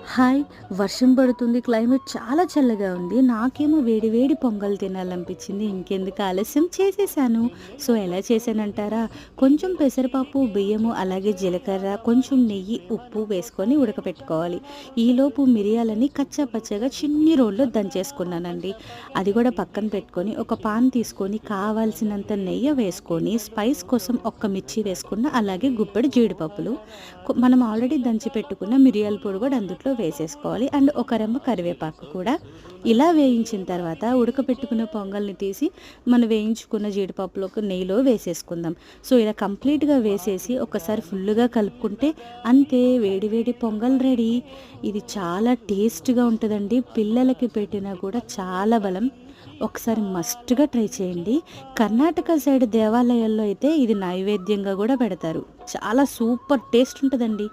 Hi! వర్షం పడుతుంది. Climate చాలా చల్లగా ఉంది. నాకేమో వేడి వేడి పొంగల్ తినాలనిపించింది. ఇంకెందుకు ఆలస్యం చేసేసాను. సో, ఎలా చేశానంటారా? కొంచెం పెసరపప్పు, బియ్యము, అలాగే జీలకర్ర, కొంచెం నెయ్యి, ఉప్పు వేసుకొని ఉడకపెట్టుకోవాలి. ఈలోపు మిరియాలని కచ్చా పచ్చాగా చిన్ని రోల్లో దంచేసుకున్నానండి. అది కూడా పక్కన పెట్టుకొని, ఒక పాన్ తీసుకొని కావాల్సినంత నెయ్యి వేసుకొని, స్పైస్ కోసం ఒక్క మిర్చి వేసుకున్న, అలాగే గుప్పెడు జీడిపప్పులు, మనం ఆల్రెడీ దంచి పెట్టుకున్న మిరియాల పొడి కూడా అందుట్లో వేసేసుకోవాలి. అండ్ ఒక రెమ్మ కరివేపాకు కూడా. ఇలా వేయించిన తర్వాత ఉడకపెట్టుకున్న పొంగల్ని తీసి మనం వేయించుకున్న జీడిపప్పులోకి నెయ్యిలో వేసేసుకుందాం. సో, ఇలా కంప్లీట్‌గా వేసేసి ఒకసారి ఫుల్లుగా కలుపుకుంటే అంతే, వేడి వేడి పొంగల్ రెడీ. ఇది చాలా టేస్ట్‌గా ఉంటదండి. పిల్లలకి పెట్టినా కూడా చాలా బలం. ఒకసారి మస్ట్‌గా ట్రై చేయండి. కర్ణాటక సైడ్ దేవాలయాల్లో అయితే ఇది నైవేద్యంగా గూడా పెడతారు. చాలా సూపర్ టేస్ట్ ఉంటదండి.